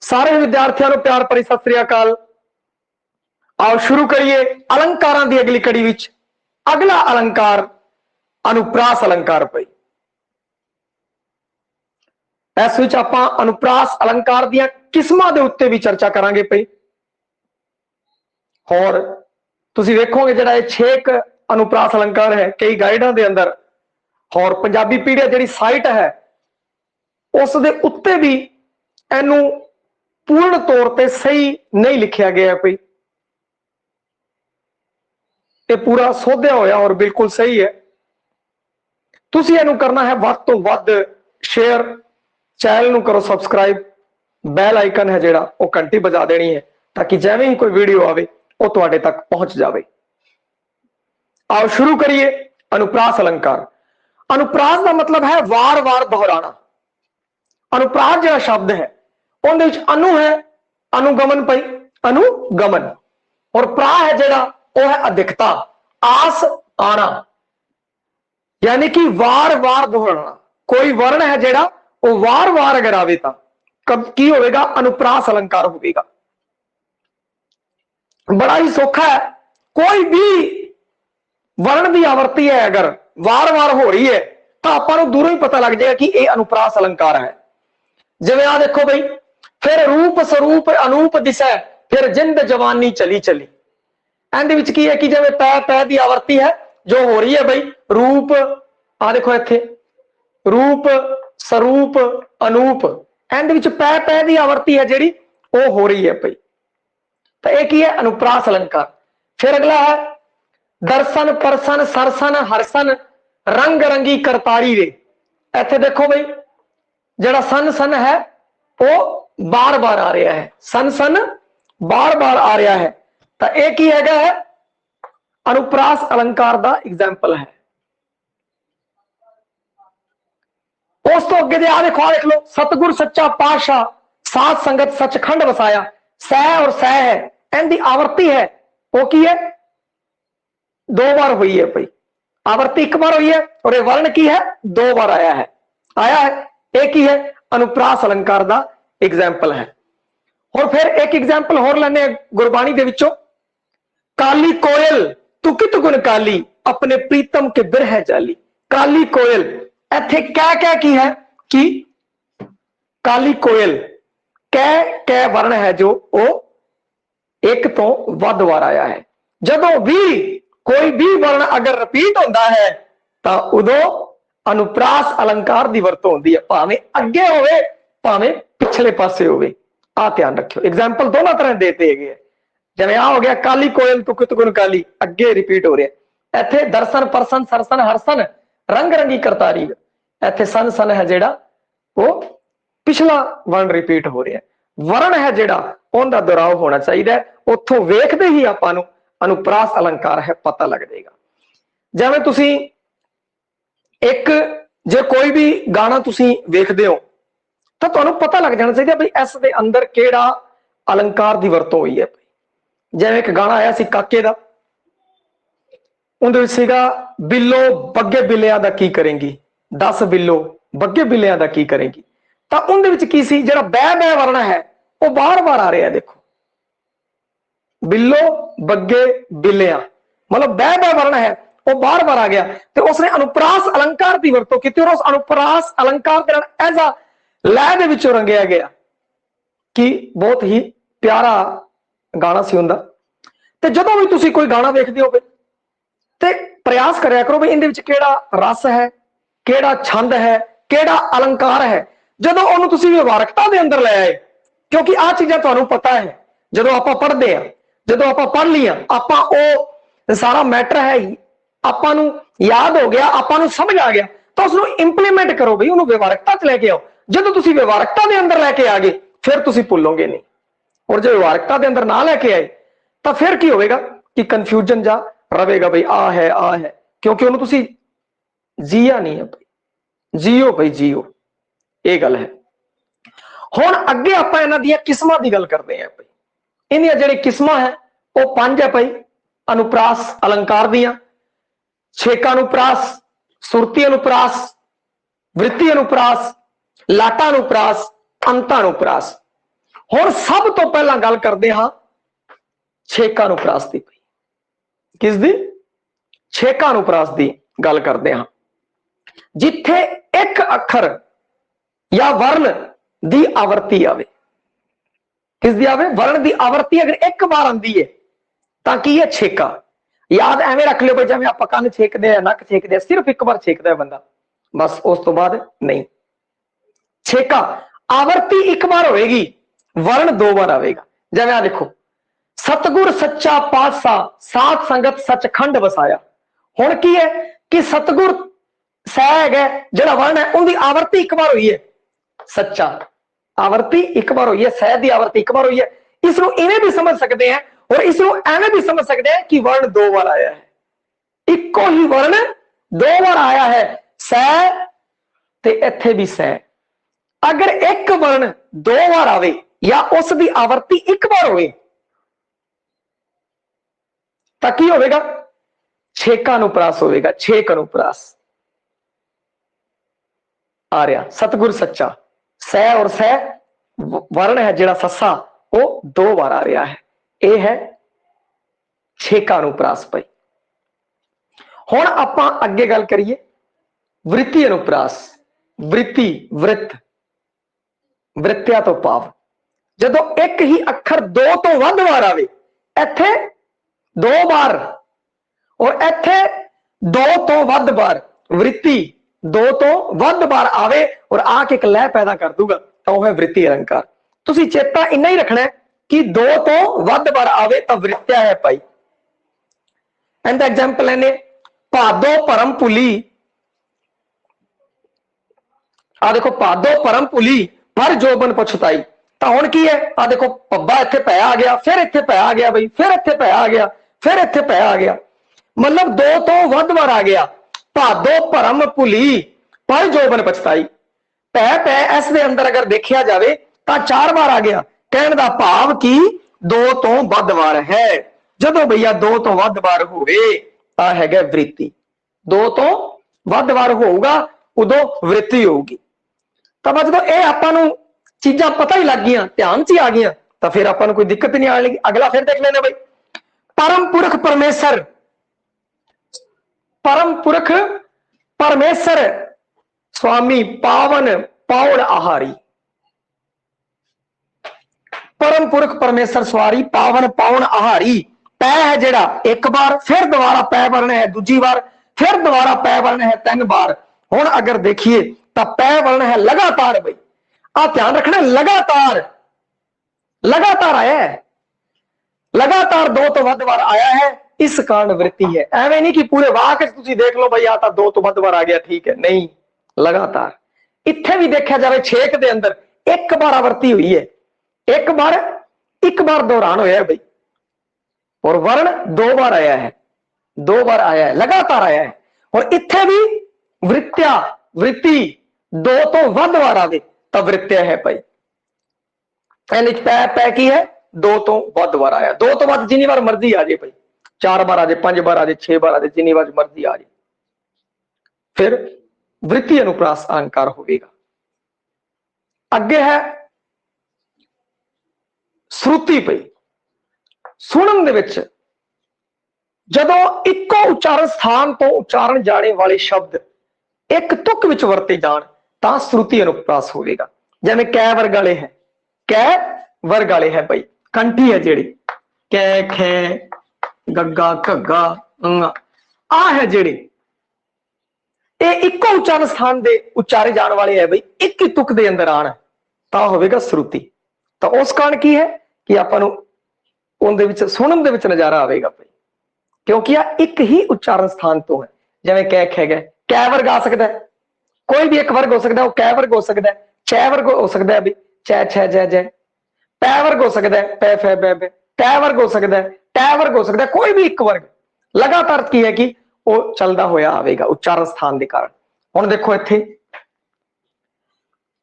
सारे विद्यार्थियों को प्यार भरी सत श्री अकाल। आओ शुरू करिए अलंकारां दी अगली कड़ी विच। अगला अलंकार अनुप्रास अलंकार पई। इस विच आपां अनुप्रास अलंकार दीयां किस्मां दे उत्ते भी चर्चा करांगे पई। और तुसीं वेखोगे जिहड़ा ये 6 अनुप्रास अलंकार है कई गाइडां दे अंदर और पंजाबी पीढ़िया जिहड़ी साइट है उस दे उत्ते भी इहनूं पूर्ण तौर पर सही नहीं लिखा गया पई। ये पूरा सोधिया होया और बिल्कुल सही है। तुसीं इहनूं करना है वध तो वध शेयर, चैनल नूं करो सबसक्राइब, बैल आइकन है जिहड़ा वो घंटी बजा देनी है ताकि जिवें ही कोई वीडियो आवे वो तुहाडे तक पहुंच जाए। आओ शुरू करिए अनुप्रास अलंकार। अनुप्रास का मतलब है वार वार दोहराना। अनुप्रास जो शब्द है उहदे अनु है, अनुगमन पई, अनुगमन, और प्रा है जिहड़ा वो है अधिकता, आस आना, यानी कि वार वार दोहराना। कोई वर्ण है जिहड़ा वो वार वार अगर आवे तां कब की होगा, अनुप्रास अलंकार होगा। बड़ा ही सौखा है। कोई भी वर्ण की आवृत्ति है अगर वार वार हो रही है तो आपां नूं दूरों ही पता लग जाएगा कि यह अनुप्रास अलंकार है। जिवें आ देखो बई, फिर रूप स्वरूप अनूप दिसै, फिर जिंद जवानी चली चली। एंड विच की है कि जिवें पै पै की आवृत्ति है जो हो रही है बई, रूप आ देखो इत्थे रूप स्वरूप अनूप, एंड विच पै पै की आवृत्ति है जिहड़ी वो हो रही है बई। तो यह की है अनुप्रास अलंकार। फिर अगला है दर्शन परसन सरसन हरसन रंग रंगी करतारी रे। इत्थे देखो बई जिहड़ा सन सन है वो बार बार आ रहा है, सन सन बार बार आ रहा है। तो यह की है अनुप्रास अलंकार का एग्जाम्पल है। उस तो अगे आ देखो, देख लो, सतगुर सच्चा पातशाह साध संगत सचखंड वसाया, सह और सह है, इनकी आवृत्ति है वो की है 2 बार हुई है भाई। आवृत्ति 1 बार हुई है और ये वर्ण की है 2 बार आया है एक ही है अनुप्रास अलंकार का एग्जाम्पल है। और फिर एक एग्जाम्पल होर लेने गुरबाणी दे विचों, काली कोयल तू कित गुण काली अपने प्रीतम के बिरह जाली। काली कोयल इत्थे कह की है कि काली कोयल कह वर्ण है जो वो 1 तो वध बार आया है। जदों भी कोई भी वर्ण अगर रिपीट होता है तो उदों अनुप्रास अलंकार की वरतों होती है, भावें अगे होवे भावें पिछले पासे होवे। आ ध्यान रखियो, एग्जाम्पल दोनों तरह देते हैं। जिवें आ हो गया काली कोयल तू कित गुण काली, अगे रिपीट हो रहा है। इत्थे दर्शन परसन सरसन हरसन रंग रंगी करतारी, इत्थे सन सन है जिहड़ा वो पिछला वर्ण रिपीट हो रहा है। वर्ण है जिहड़ा उनका दोहराव होना चाहिए। उत्थों वेखदे ही आपां नूं अनुप्रास अलंकार है पता लग जाएगा। जिवें तुसीं एक जे कोई भी गाना तुसीं वेखदे हो तो तुहानूं पता लग जाना चाहिए भी इस दे अंदर किहड़ा अलंकार की वरतों हुई है। जिवें एक गाना आया सी काके दा, उहदे विच सीगा बिल्लो बग्गे बिल्लियां दा की करेंगी, 10 बिल्लो बग्गे बिल्लियां दा की करेंगी। तो उहदे विच की सी जिहड़ा बै बै वर्ण है वो बार बार आ रहा है। देखो बिल्लो बग्गे बिल्लियां मतलब बै बै वर्ण है वो बार बार आ गया। तो उसने अनुप्रास अलंकार की वरतों की और उस अनुप्रास अलंकार के नाल ऐसा लय दे विचों रंगिया गया कि बहुत ही प्यारा गाना सी हुंदा। ते जदों भी तुसीं कोई गाना देखदे हो ते प्रयास करया करो भी इहदे विच किहड़ा रस है, किहड़ा छंद है, किहड़ा अलंकार है। जदों उहनूं तुसीं व्यवहारकता दे अंदर ले आए, क्योंकि आ चीज़ां तुहानूं पता है, जदों आपां पढ़दे आ, जदों आपां पढ़ लिया आपां ओ सारा मैटर है आपां नूं याद हो गया, आपां नूं समझ आ गया, तो उसनूं इंप्लीमेंट करो बई, उहनूं व्यवहारकता च लैके आओ। जदों तुसीं व्यवहारकता दे अंदर लैके आ गए फिर तुसीं भुल्लोगे नहीं, और जो व्यवहारकता दे अंदर ना लैके आए तो फिर की होगा कि कन्फ्यूजन जा रहेगा बई आ है, क्योंकि उन्होंने तुसीं जिया नहीं है भाई। जियो भाई जियो, ये गल है। हुण अगे आपां इन्हां दीयां किस्मां दी गल करदे हैं भाई। इन्हां जिहड़ी किस्मां है वो 5 है भाई अनुप्रास अलंकार दियां। छेका अनुप्रास, सुरती अनुप्रास, वृत्ति अनुप्रास, लाटा अनुप्रास, अंता अनुप्रास। हुण सब तो पहला गल करते हाँ छेकानुप्रास की। किस दी? छेकानुप्रास की गल करते हाँ, जिथे एक अखर या वर्ण की आवृत्ति आवे। किस दी आवे? वर्ण की आवृत्ति अगर एक बार आती है तो की है? छेका। याद एवं रख लो भाई, जिवें आपां कंन छेकदे आ, नक छेकदे आ, सिर्फ एक बार छेकदा है बंदा, बस उस तो बाद नहीं। छेका आवृत्ति एक बार होएगी, वर्ण दो बार आवेगा। जिवें आ देखो, सतगुर सच्चा पातशाह साध संगत सचखंड वसाया। हुण की है कि सतगुर सह है जिहड़ा वर्ण है उनकी आवृत्ति एक बार हुई है, सच्चा आवृत्ति एक बार हुई है, सह की आवृत्ति एक बार हुई है। इसको इवें भी समझ सकते हैं और इसको एवं भी समझ सकते हैं कि वर्ण दो बार आया है, इको ही वर्ण दो बार आया है, सह ते इत्थे भी सह। अगर एक वर्ण दो बार आवे या उसकी आवृत्ति एक बार होवे तो की होगा? छेकानुप्रास होगा। छेक अनुप्रास आ रहा। सतगुर सच्चा, सह और सह वर्ण है जिहड़ा ससा वो दो बार आ रहा है, यह है छेकानुप्रास। भाई हुण आपां अगे गल करिए वृत्ति अनुप्रास। वृत्ति वृत्त, वृत्तिया तो भाव जदों एक ही अखर दो तो वध बार आवे, इत्थे दो बार और इत्थे दो तो वध बार, वृत्ति दो तो वध बार आवे और आके एक लय पैदा कर दूगा तो वह है वृत्ति अलंकार। तुसी चेता इन्ना ही रखना है कि दो तो वध बार आवे तो वृत्तिया है। भाई एंड एग्जाम्पल है भादो परम पुली। आ देखो, भादो परम पुली पर जोबन पछताई। तो हुण की है? आ देखो, पब्बा इत्थे पै आ गया, फिर इत्थे पै आ गया, बई फिर इत्थे पै आ गया, फिर इत्थे पै आ गया, मतलब दो तो वध बार आ गया। भादो परम पुली पर जोबन पछताई, पै पै इस दे अंदर अगर देखा जाए तो चार बार आ गया। कहने का भाव की दो तो वध बार है। जदों भैया दो तो वध बार होवे आ है वृत्ति, दो तो वध बार होगा उदों वृत्ति होगी। तो बस जो ये आपां चीजा पता ही लग गई, ध्यान च ही आ गई, तो फिर आपां कोई दिक्कत नहीं आने लगी। अगला फिर देख लेना भाई, परम पुरख परमेश्वर। परम पुरख परमेश्वर स्वामी पावन पावण आहारी। परम पुरख परमेश्वर स्वारी पावन पावण आहारी। पै है जेड़ा एक बार, फिर दोबारा पै वर्ण है दूजी बार, फिर दोबारा पै वर्ण है तीन बार। हुण अगर देखिए तो पै वर्ण है लगातार। भाई आ ध्यान रखना, लगातार लगातार आया है, लगातार दो तो वध बार आया है, इस कारण वृत्ति है। एवं नहीं कि पूरे वाक देख लो भाई आता दो तो वध बार आ गया, ठीक है, नहीं, लगातार। इत्थे भी देखा जाए छेक दे अंदर एक बार आवृत्ति हुई है, एक बार दौरान होया भाई, और वर्ण दो बार आया है, दो बार आया है, लगातार आया है। और इत्थे भी वृत्ति दो तो वध बार आवे तब वृत्तिया है भाई। पै पै की है दो तो वध बार आया, दो तो वध जिन्नी बार मर्जी आ जाए भाई, चार बार आ जाए, पांच बार आ जाए, छह बार आ जाए, जिन्नी बार मर्जी आ जाए, फिर वृत्ति अनुप्रास अलंकार होगा। अगे है श्रुति। पई सुनन दे विच जदों इको उच्चारण स्थान तो उच्चारण जाने वाले शब्द एक तुक विच वरते जाण तां श्रुति अनुप्रास होगा। जिवें कै वर्ग वाले है, कै वर्ग वाले है भाई, कंठी है जेड़ी, कै खे गग्गा घग्गा अंगा, आ है जेड़ी ये इको उच्चारण स्थान दे उच्चारे जाने वाले है भाई, एक ही तुक दे अंदर आण तां होवेगा श्रुति। तो उस कारण की है कि आपां नूं उहदे विच सुनन दे विच नजारा आवेगा भाई, क्योंकि आ एक ही उच्चारण स्थान तो है। जिवें कै खे गए, कै वर्ग आ सकता है, कोई भी एक वर्ग हो सकता है, वो कै वर्ग हो सकता है, छह वर्ग हो सकता है, छह छह जय जय, पै वर्ग हो सकता है, पै फै बै बै, टै वर्ग हो सकता है, टै वर्ग हो सकता है, कोई भी एक वर्ग लगातार की है कि वो चलता होया आवेगा उच्चारण स्थान के कारण। हुण देखो इत्थे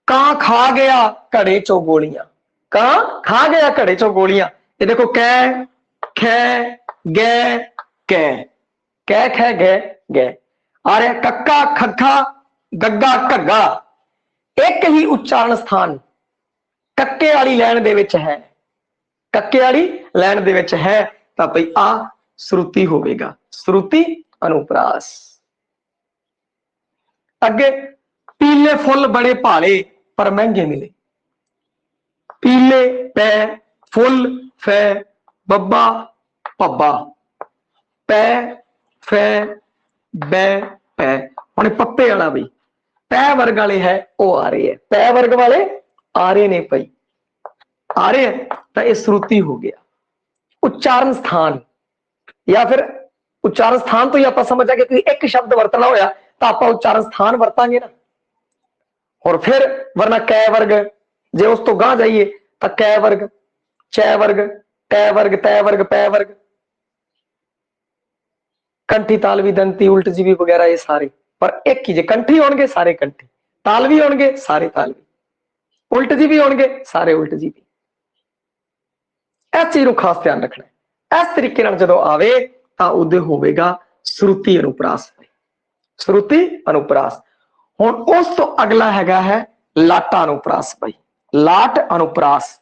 कां खा गया घड़े चो गोलियां, कां खा गया घड़े चो गोलियां, ये देखो कै खे गै कै, कै खे गै गै आ रहा, कक्का खक्खा गग्गा घग्गा, एक ही उच्चारण स्थान कक्के वाली लैन दे विच है, कक्के वाली लैन दे विच है तां भई आ श्रुति होवेगा, श्रुति अनुप्रास। अगे पीले फुल बड़े भाले पर महंगे मिले, पीले पै फुल फै बब्बा भब्बा पै फै बै पै। हुण पप्पे वाला बई पै वर्ग वाले है वो आ रहे है, पै वर्ग वाले आ रहे ने भाई, आ रहे हैं तो यह श्रुति हो गया। उच्चारण स्थान या फिर उच्चारण स्थान तो ही आप समझ आ कि एक शब्द वरतना होया तो आप उच्चारण स्थान वरतांगे ना। और फिर वरना कै वर्ग जे उस तो गां जाइए तो कै वर्ग चै वर्ग कै वर्ग तै वर्ग पै वर्ग, कंठी तालवी दंती उल्ट जीवी वगैरह ये सारे, पर एक ही जे कंठी होंगे सारे कंठी, तालवी होंगे सारे तालवी, उल्ट जीवी होंगे सारे उल्ट जीवी। इस चीज को खास ध्यान रखना है। इस तरीके जो आवे तो उदे होगा श्रुति अनुप्रास, श्रुति अनुप्रास। हुण उस तो अगला हैगा है लाटा अनुप्रास भाई, लाट अनुप्रास।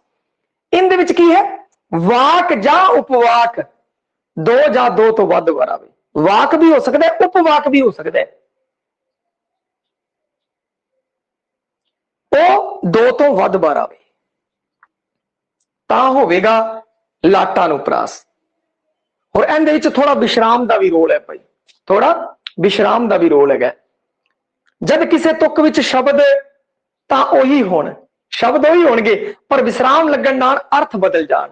इनदे विच की है वाक जा उपवाक, दो या दो तो वध वार आवे, वाक भी हो सकता है उपवाक भी हो सकता है, वो दो तो वध बार आवे तां होवेगा लाटा अनुप्रास। और इहदे विच थोड़ा विश्राम का भी रोल है भाई, थोड़ा विश्राम का भी रोल है। जब किसी तुक विच शब्द तां ओही होण, शब्द ओही होणगे पर विश्राम लगन नाल अर्थ बदल जाण,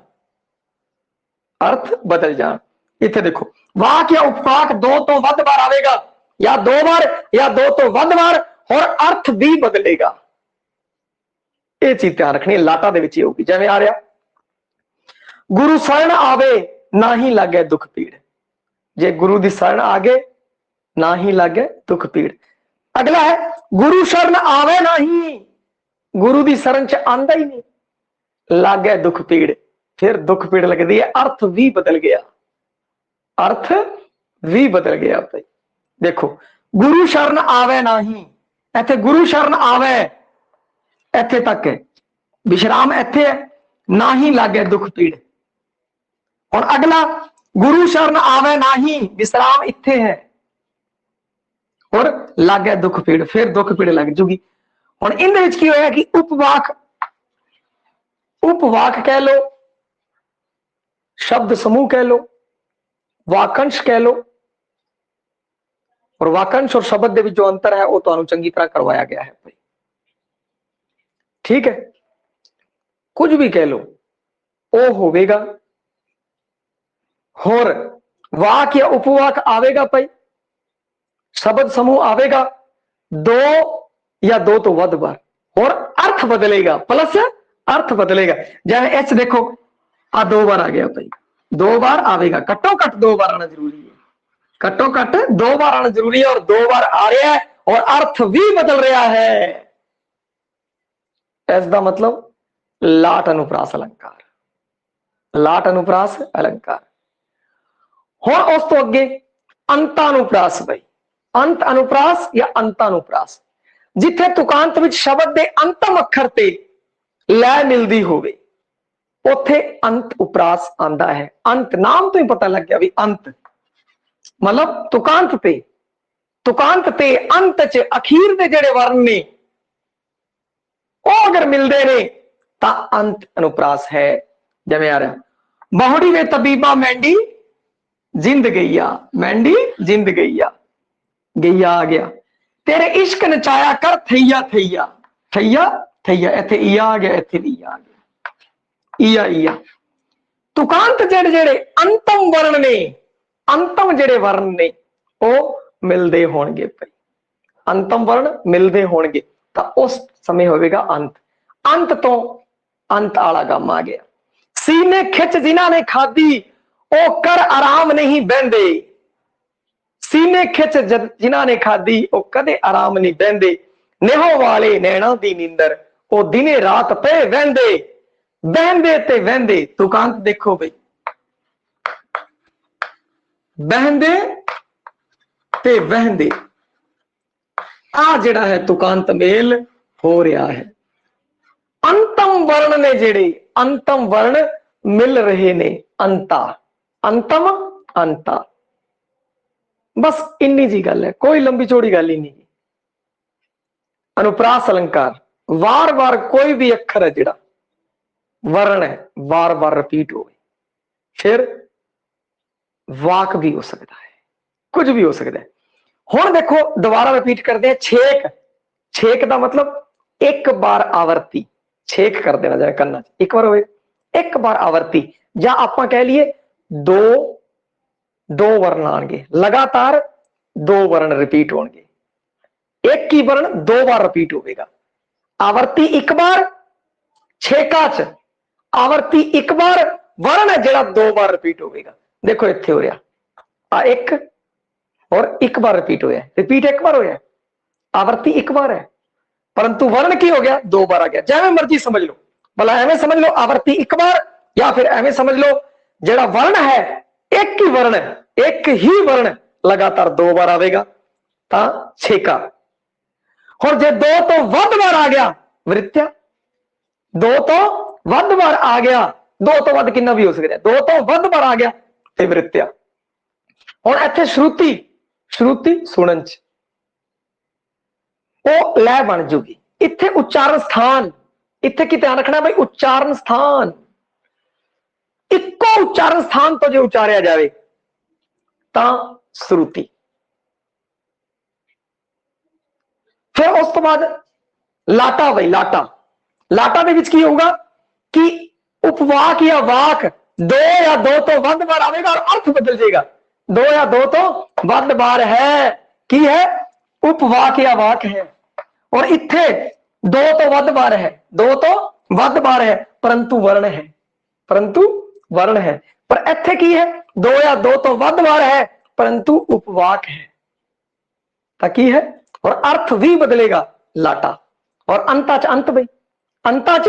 अर्थ बदल जाण। इत्थे देखो वाक या उपवाक दो तो वध बार आवेगा, या दो बार या दो तो वध बार, और अर्थ भी बदलेगा। यह चीज ध्यान रखनी है, लाटा दे विच होगी। जिवें आ रहा गुरु शरण आवे ना ही लागे दुख पीड़, जे गुरु दी शरण आगे ना ही लागे दुख पीड़। अगला है गुरु शरण आवे ना ही, गुरु दी शरण च आंदा ही नहीं, लागे दुख पीड़, फिर दुख पीड़ लगती है, अर्थ भी बदल गया, अर्थ भी बदल गया भाई। देखो गुरु शरण आवे ना ही, इत्थे गुरु शरण आवे इत्थे तक है, विश्राम इत्थे है, ना ही लागे दुख पीड़। और अगला गुरु शरण आवे ना ही, विश्राम इत्थे है और लागे दुख पीड़, फिर दुख पीड़ लग जूगी। और इनदे विच की होया कि उपवाक, उपवाक कह लो, शब्द समूह कह लो, वाकंश कह लो, और वाकंश और शब्द दे विच जो अंतर है वो तुहानू चंगी तरह करवाया गया है भाई, ठीक है। कुछ भी कह लो वो होवेगा। और वाक या उपवाक आवेगा भाई, शब्द समूह आवेगा दो या दो तो वध बार, और अर्थ बदलेगा, प्लस अर्थ बदलेगा। जैसे एच देखो आ दो बार आ गया भाई, दो बार आवेगा, कट्टो कट दो बार आना जरूरी है, कट्टो कट दो बार आना जरूरी है, और दो बार आ रहा है और अर्थ भी बदल रहा है। इसका मतलब लाट अनुप्रास अलंकार, लाट अनुप्रास अलंकार। हुण उस तो अगे अंतानुप्रास भाई, अंत अनुप्रास या अंतानुप्रास, जिथे तुकांत विच शब्द दे अंतम अखर ते लै मिलदी होवे उथे अंत उपरास आंदा है। अंत नाम तो ही पता लग गया भी अंत मतलब तुकांत ते अंत च अखीर दे जेड़े वर्ण ने वो अगर मिलते ने तां अंत अनुप्रास है। जिवें आ रहा बहुड़ी वे तबीबा मैंडी जिंद गईया, मैंडी जिंद गईया, गईया आ गया, तेरे इश्क नचाया कर थैया थैया, थैया थैया, इत्थे ईया आ गया, इत्थे भी ईया आ गया, ईया ईया। तुकांत जेड़े जेड़े अंतम वर्ण ने, अंतम जेड़े वर्ण ने वो मिलते होणगे भाई, अंतम वर्ण मिलते होणगे तां उस समय होवेगा अंत। अंत तो अंत आला गम आ गया। सीने खिच जिन्हां ने खादी ओ कर आराम नहीं बहंदे, सीने खिच जिन्हां ने खादी ओ कदे आराम नहीं बहंदे, नेहो वाले नैना दी नींदर ओ दिने रात पे वहंदे, बहंदे ते वहंदे। तुकांत देखो भाई, बहंदे ते वहंदे, आ जिहड़ा है तुकांत मेल हो रहा है। अंतम वर्ण ने जेड़े अंतम वर्ण मिल रहे ने अंता अंतम अंता बस इन्नी जी गल है कोई लंबी चौड़ी गल ही नहीं। अनुप्रास अलंकार वार वार कोई भी अखर है जेड़ा वर्ण है बार बार रिपीट हो फिर वाक भी हो सकता है कुछ भी हो सकता है। हुण देखो दोबारा रिपीट करते हैं छेक छेक का मतलब एक बार आवर्ती छेक कर देना जाए करना एक बार होए एक बार आवर्ती या आप कह लिए दो दो वर्ण आएंगे लगातार दो वर्ण रिपीट होंगे एक ही वर्ण दो बार रिपीट होगा आवर्ती एक बार छेका च आवर्ती एक बार वर्ण है जेड़ा दो बार रिपीट होगा। देखो इत्थे हो रहा आ एक और एक बार रिपीट होया रिपीट एक बार होया आवर्ती एक बार है परंतु वर्ण की हो गया दो बार आ गया जैसे मर्जी समझ लो भला एवं समझ लो आवर्ती एक बार या फिर एवं समझ लो जेड़ा वर्ण है एक ही वर्ण एक ही वर्ण लगातार दो बार आवेगा ता छेका और जे दो तो वध बार आ गया वृत्या दो तो वध बार आ गया दो तो वध कितना भी हो सकता है दो तो वध बार आ गया ते वृत्या। और इत्थे श्रुति श्रुति सुनन च वो लै बन जूगी इत्थे उच्चारण स्थान इत्थे की ध्यान रखना भाई उच्चारण स्थान इको उच्चारण स्थान तो जो उच्चारिया जाए ता श्रुति। फिर उस तो बाद लाटा भाई लाटा लाटा दे विच की होगा कि उपवाक या वाक दो या दो तो वध बार आएगा और अर्थ बदल जाएगा दो या दो तो वध बार है की है उपवाक या वाक है और इत्थे दो तो वध बार है दो तो वध बार है परंतु वर्ण है पर इत्थे की है दो या दो तो वध बार है परंतु उपवाक है ताकि है और अर्थ भी बदलेगा लाटा। और अंता च अंत भाई अंता च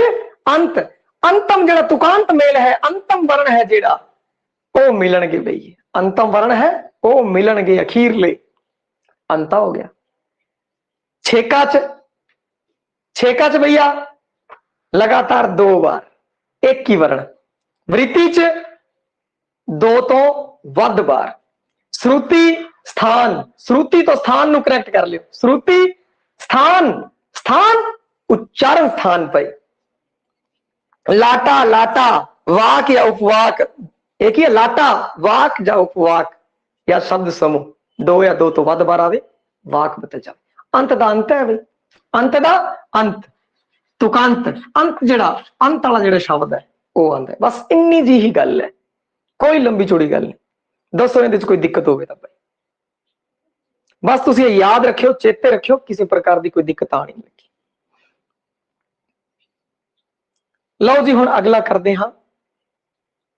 अंत अंतम जेड़ा तुकांत मेल है अंतम वर्ण है जेड़ा ओ मिलणगे भाई अंतम वर्ण है ओ मिलणगे अखीरले अंता हो गया। छेका च भैया लगातार दो बार एक ही वर्ण वृत्ति च दो तो वध बार श्रुति स्थान श्रुति तो स्थान नु करेक्ट कर लियो श्रुति स्थान स्थान उच्चारण स्थान पे लाटा लाटा वाक या उपवाक एक ही है लाटा वाक या उपवाक या शब्द समूह दो या दो तो वध बार आवे वाक बदल जाए अंत दा अंत है भाई अंत दा अंत तुकांत अंत जेड़ा अंत वाला जेड़ा शब्द है वो अंत है बस इन्नी जी ही गल है कोई लंबी चौड़ी गल नहीं दसो इहदे च कोई दिक्कत होवे तां भाई बस तुसीं याद रखियो चेते रखियो किसी प्रकार की कोई दिक्कत आनी लगी। लो जी हुण अगला करते हाँ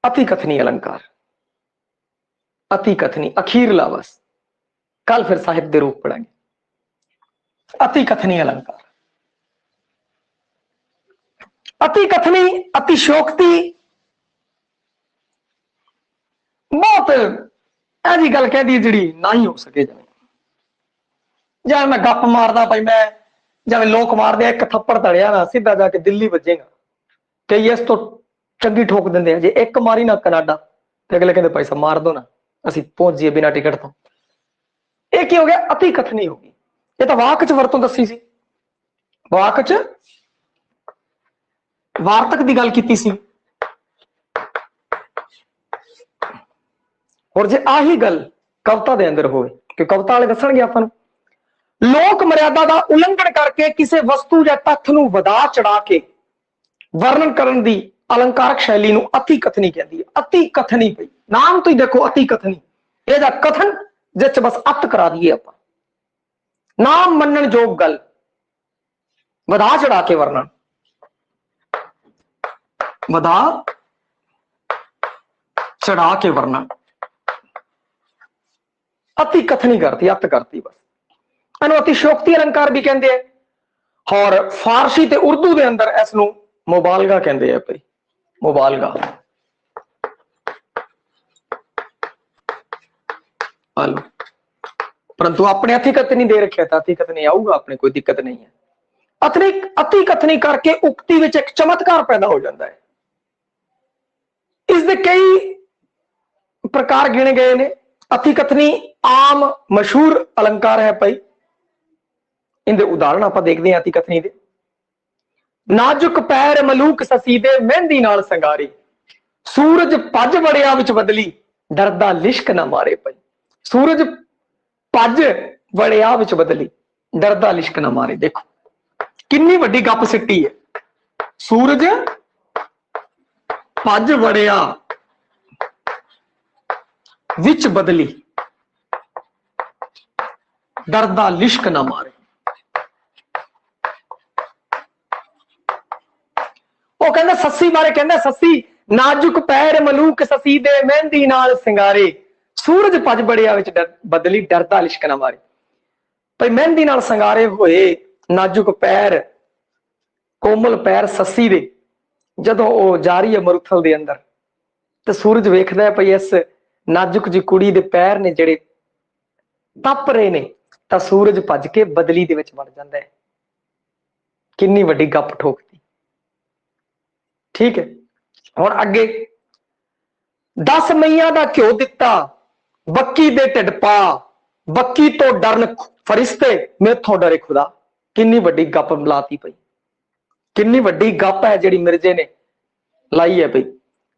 अति कथनी अलंकार अति कथनी अखीरला बस कल फिर साहित्य रूप पढ़ेंगे। अति कथनी अलंकार अति कथनी अतिशोक्ति बहुत ऐसी गल कह दी जी ना ही हो सके जाए मैं गप मारदा भाई मैं जिवें लोक मारदे एक थप्पड़ तड़िया ना सीधा जाके दिल्ली बजेगा कई इस तो चंगी ठोक देंगे जे एक मारी ना कनाडा तो अगले कहते भाई साहब मार दो ना असी पहुंच जाइए बिना टिकट तो एक ही हो गया अति कथनी होगी ये तो वाक च वरतों दसी सी वाक च वार्तक की गल की सी और जे आही गल कविता दे अंदर होवे कि कविता वाले दसणगे आपां लोक मर्यादा का उल्लंघन करके किसी वस्तु या तत्थ नूं वधा चढ़ा के वर्णन करन दी अलंकारक शैली नूं अति कथनी कहती है। अति कथनी भाई नाम तो ही देखो अति कथनी यह कथन जिस बस अत करा दिए आप नाम मनन जोग गल वधा चढ़ा के वर्णन वधा चढ़ा के वर्णन अति कथनी करती अत करती बस इन्हों अतिशोक्ति अलंकार भी कहते हैं और फारसी ते उर्दू के अंदर इसनूं मुबालगा कहते हैं भाई मुबालगा परंतु अपने अति कथनी दे रखे था अति कथनी आऊगा अपने कोई दिक्कत नहीं है अति कथनी करके उक्ति विच एक चमत्कार पैदा हो जाता है। इसके कई प्रकार गिने गए ने। अति कथनी आम मशहूर अलंकार है भाई। इनके उदाहरण आप देखते हैं। अति कथनी दे नाजुक पैर मलूक ससी दे मेहंदी नाल संगारी, सूरज पज बड़िया विच बदली डरदा लिश्क ना मारे भाई। सूरज पज बड़िया विच बदली डरदा लिश्क ना मारे। देखो कितनी वड्डी गप सिट्टी है। सूरज पज बड़िया विच बदली डरदा लिश्क ना मारे। वो कहंदा सस्सी बारे कहंदा सस्सी नाजुक पैर मलूक ससी दे मेहंदी नाल सिंगारे, सूरज पज बड़िया विच बदली डरदा लिश्क ना मारे। भाई मेहंदी नाल संगारे होए नाजुक पैर कोमल पैर सस्सी दे जदों वो जा रही है मरुथल दे अंदर तो सूरज वेखदा है भाई इस नाजुक जी कुड़ी दे पैर ने जेड़े तप रहे ने तो सूरज भज के बदली दे विच वड़ जांदा है। कितनी वड्डी गप ठोकती। ठीक है हुण अगे 10 मईया दा घ्यो दिता बक्की दे ढिड पा, बक्की तो डरन फरिश्ते मेथों डरे खुदा। कितनी वड्डी गप लाती पई। कितनी वड्डी गप है जिहड़ी मिर्जे ने लाई है भाई।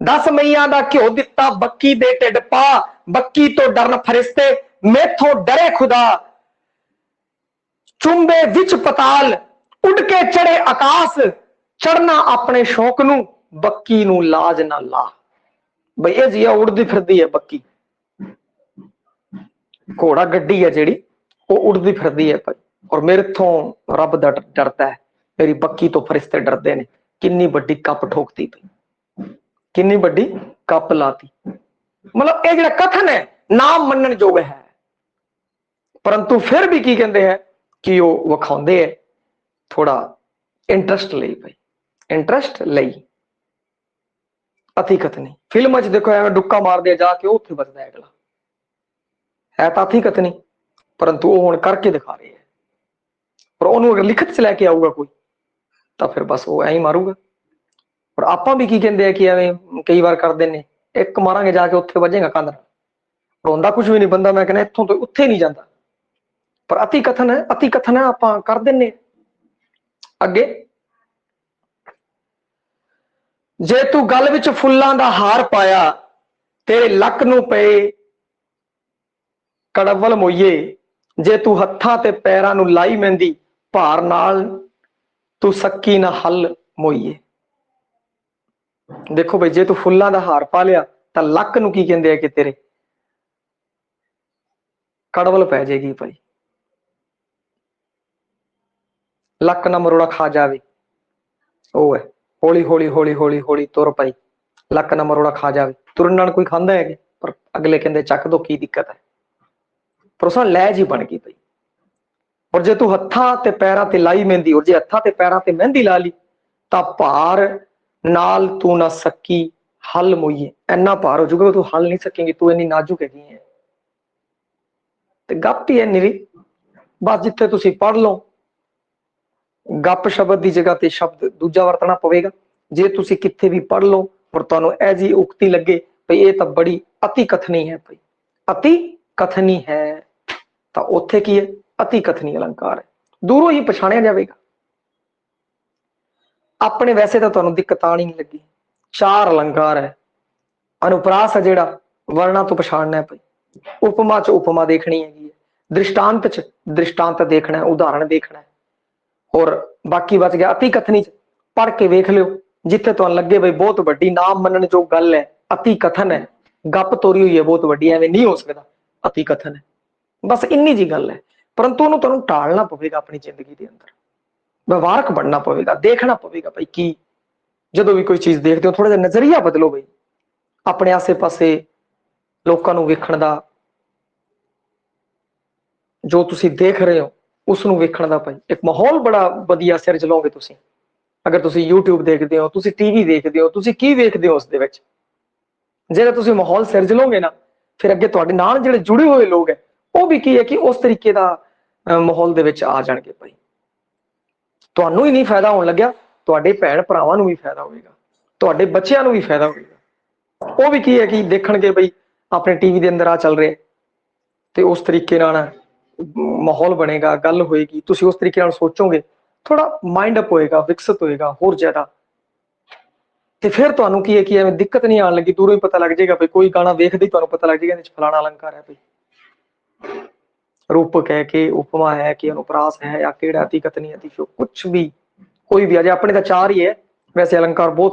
10 मईया दा घ्यो दिता बक्की दे ढिड पा, बक्की तो डरन फरिश्ते मेथों डरे खुदा। चुंबे विच पताल उड़ के चढ़े आकाश, चढ़ना अपने शौक नू बक्की नू लाज ना ला। भाई ये जी उड़दी फिरदी है बक्की, घोड़ा गड्डी है जेड़ी वो उड़दी फिरदी है भाई। और मेरे तो रब डरता है, मेरी बक्की तो फरिश्ते डरते ने। कितनी वड्डी कप ठोकती भाई, कितनी वड्डी कप लाती। मतलब ये जो कथन है नाम मनन जोग है, परंतु फिर भी की कहते हैं कि वो विखाउंदे है थोड़ा इंटरस्ट लई भाई, इंटरस्ट लई। अति कथनी फिल्म च देखो एवं डुक्का मार दिया जाके उत्थे बचदा है अगला, है तो अति कथनी परंतु वो हुण करके दिखा रहे हैं। और उन्होंने अगर लिखत च लैके आऊगा कोई तो फिर बस वो ऐ मारूगा। और आपां भी की कहंदे हैं कि एवं कई बार करते हैं, एक मारांगे जाके उत्थे वजेगा कंध, रोंदा कुछ भी नहीं बंदा। मैं कहना इत्थों तो उत्थे नहीं जाता, पर अति कथन है, अति कथन है आपां कर दिन्ने। अगे जे तू गल विच फुल्लां दा हार पाया, तेरे लक नू पे कड़वल मोइए। जे तू हत्थां ते पैरां नू लाई मेहंदी, भार नाल तू सक्की ना हल मोइए। देखो भाई जे तू फुल्लां दा हार पा लिया तो लक नू की कहंदे आ कि तेरे कड़वल पै जाएगी भाई। लक ना मरोड़ा खा जावे ओ है हौली हौली हौली हौली हौली तुर पाई, लक ना मरोड़ा खा जावे। तुरन नाल कोई खांदा है पर अगले कहंदे चक दो की दिक्कत है, पर उस लैज ही बन गई भाई। और जे तू हत्थां ते पैरां ते लाई मेहंदी, और जे हत्थां ते पैरां ते मेहंदी ला ली तो भार नाल तू ना सकी हल मोइए। इन्ना भार हो जाऊगा तू हल नहीं सकेंगी, तू इन्नी नाजुक है। तो गप ही है निरी, बस जिथे तुसी पढ़ लो गप शब्द की जगह ते शब्द दूजा वरतना पवेगा। जे तुसी किथे भी पढ़ लो और तुहानू ऐ जी उक्ति लगे भाई ये तो बड़ी अति कथनी है भाई, अति कथनी है, तो उत्थे की है अति कथनी अलंकार है, दूरों ही पछाणिया जाएगा। अपने वैसे तो तुहानू दिक्कत आनी नहीं लगी। 4 अलंकार है। अनुप्रास है जेड़ा वर्णा तो पछाणना है भाई, उपमा च उपमा देखनी है, दृष्टांत च दृष्टांत देखना है, उदाहरण देखना है। और बाकी बच गया अति कथनी च पढ़ के वेख लो जिथे तुहानू लगे भाई बहुत वड्डी नाम मनन जो गल है, अति कथन है, गप तोरी हुई है बहुत वड्डी, एवं नहीं हो सकता, अति कथन है, बस इन्नी जी गल है। परंतु उन्होंने तुहानू टालना पवेगा, अपनी जिंदगी के अंदर व्यवहारक बनना पवेगा, देखना पवेगा भाई कि जो भी कोई चीज देखते हो थोड़ा जिहा नजरिया बदलो भाई, अपने आसे पासे लोगों को वेखण दा, जो तुसी देख रहे हो उसनू वेखण दा भाई एक माहौल बड़ा वधिया सिरज लोगे तुसी। अगर तुसी यूट्यूब देखते हो, तुसी टीवी देखते हो, तुसी की वेखते हो, उसदे विच जेड़ा तुसी माहौल सिरज लोगे ना, फिर अगे तुहाडे नाल जेड़े जुड़े हुए लोग है वो भी की है कि उस तरीके का माहौल दे विच आ जाणगे भाई। ਤੁਹਾਨੂੰ ਹੀ ਨਹੀਂ ਫਾਇਦਾ ਹੋਣ ਲੱਗਿਆ, ਤੁਹਾਡੇ ਭੈਣ ਭਰਾਵਾਂ ਨੂੰ ਵੀ ਫਾਇਦਾ ਹੋਵੇਗਾ, ਤੁਹਾਡੇ ਬੱਚਿਆਂ ਨੂੰ ਵੀ ਫਾਇਦਾ ਹੋਵੇਗਾ। ਉਹ ਵੀ ਕੀ ਹੈ ਕਿ ਦੇਖਣਗੇ ਬਈ ਆਪਣੇ ਟੀਵੀ ਦੇ ਅੰਦਰ ਆ ਚੱਲ ਰਿਹਾ, ਤੇ ਉਸ ਤਰੀਕੇ ਨਾਲ ਮਾਹੌਲ ਬਣੇਗਾ, ਗੱਲ ਹੋਏਗੀ, ਤੁਸੀਂ ਉਸ ਤਰੀਕੇ ਨਾਲ ਸੋਚੋਗੇ, ਥੋੜਾ ਮਾइंड अप ਹੋਏਗਾ, ਵਿਕਸਿਤ ਹੋਏਗਾ ਹੋਰ ਜ਼ਿਆਦਾ। ਤੇ ਫਿਰ ਤੁਹਾਨੂੰ ਕੀ ਹੈ ਕਿ ਐਵੇਂ ਦਿੱਕਤ ਨਹੀਂ ਆਉਣ ਲੱਗੀ, ਦੂਰੋਂ ਹੀ ਪਤਾ ਲੱਗ ਜਾਏਗਾ ਬਈ, ਕੋਈ ਗਾਣਾ ਵੇਖਦੇ ਹੀ ਤੁਹਾਨੂੰ ਪਤਾ ਲੱਗ ਜਾਏਗਾ ਇਹਦੇ ਚ ਫਲਾਣਾ ਅਲੰਕਾਰ ਹੈ ਬਈ, रूपक है कि उपमा है कि अनुप्रास है या केड़ा अति कथनी अतिशो, कुछ भी कोई भी। अजय अपने तो चार ही है, वैसे अलंकार बहुत